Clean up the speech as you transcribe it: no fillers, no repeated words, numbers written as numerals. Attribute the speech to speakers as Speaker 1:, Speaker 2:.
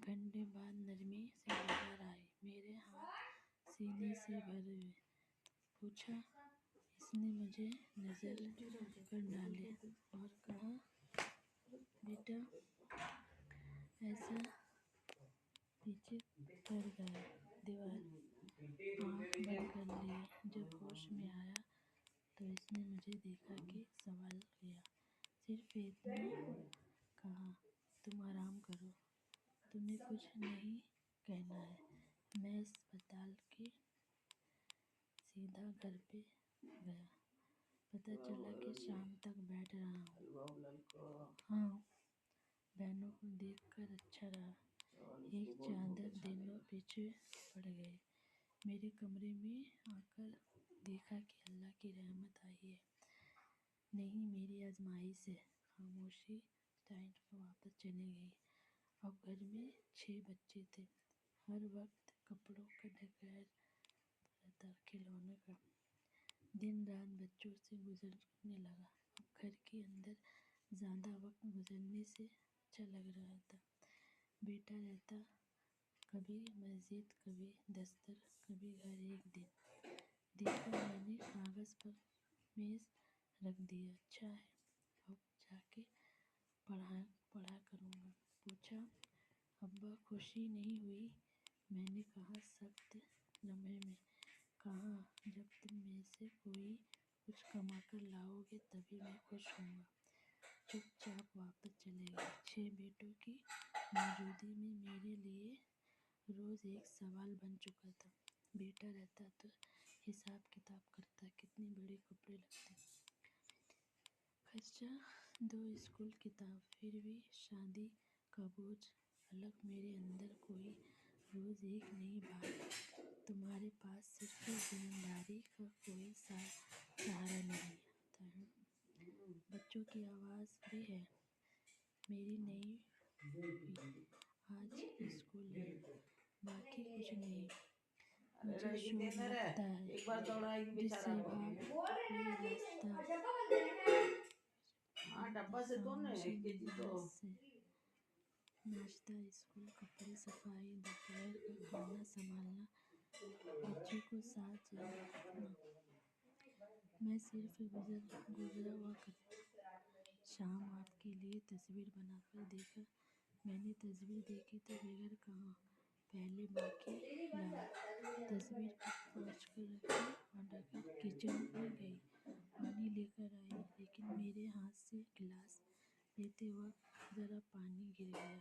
Speaker 1: گھنٹے بعد نرمی سے باہر آئی، میرے ہاتھ سینے سے بھرے ہوئے۔ پوچھا، اس نے مجھے نظر پر ڈالے اور کہا، بیٹا ایسا پیچھے کر گیا دیوار، آنکھ بند کر لیے۔ جب ہوش میں آیا تو اس نے مجھے دیکھا کہ سوال کیا، صرف اتنا کہا، تم آرام کرو، تمہیں کچھ نہیں کہنا ہے۔ میں اسپتال کے سیدھا گھر پہ گیا۔ پتہ چلا کہ شام تک بیٹھ رہا ہوں۔ ہاں، بہنوں کو دیکھ کر اچھا رہا۔ ایک چادر دونوں پیچھے پڑ گئی۔ میرے کمرے میں آ کر دیکھا کہ اللہ کی رحمت آئی ہے، نہیں میری آزمائش ہے۔ خاموشی ٹینٹ پر واپس چلی گئی۔ اب گھر میں 6 بچے تھے، ہر وقت کپڑوں کا ڈھیر رہتا، کھلونوں کا۔ دن رات بچوں سے گزرنے لگا۔ اب گھر کے اندر زیادہ وقت گزرنے سے اچھا لگ رہا تھا۔ بیٹا رہتا کبھی مسجد، کبھی دفتر، کبھی گھر۔ ایک دن دیکھا میں نے کاغذ پر میز رکھ دیا، اچھا ہے، اب جا کے پڑھا کروں گا۔ پوچھا، ابا خوشی نہیں ہوئی؟ میں نے کہا، سخت لمحے میں۔ کہا، جب تم میں سے کوئی کچھ کما کر لاؤ گے تبھی میں خوش ہوں گا۔ چپ چاپ واپس چلے گئے۔ 6 بیٹوں کی موجودگی میں میرے لیے روز ایک سوال بن چکا تھا۔ بیٹا رہتا تو حساب کتاب کرتا، کتنے بڑے کپڑے لگتے، خرچہ، 2 اسکول کتاب، پھر بھی شادی کا بوجھ الگ۔ میرے اندر کوئی روز ایک نئی بات، تمہارے پاس صرف ذمہ داری کا کوئی سہارا نہیں آتا ہے۔ بچوں کی آواز بھی ہے، میری نہیں ہوئی، آج اسکول ہے، باقی کچھ نہیں۔ مجھے شور لگتا ہے، جس سے بھاگ کوئی راستہ، خاموشی مجلس سے ناشتہ، اسکول، کپڑے، صفائی، دوپہر کا کھانا سنبھالنا، بچوں کو ساتھ رکھنا۔ میں صرف گزرا ہوا کرتا۔ شام آپ کے لیے تصویر بنا کر دیکھا۔ میں نے تصویر دیکھی تو بغیر کہا، پہلے ماں کی لاؤ۔ تصویر پوچھ کر رکھی اور ڈر کر کچن میں گئی، پانی لے کر آئی، لیکن میرے ہاتھ سے گلاس لیتے وقت ذرا پانی گر گیا۔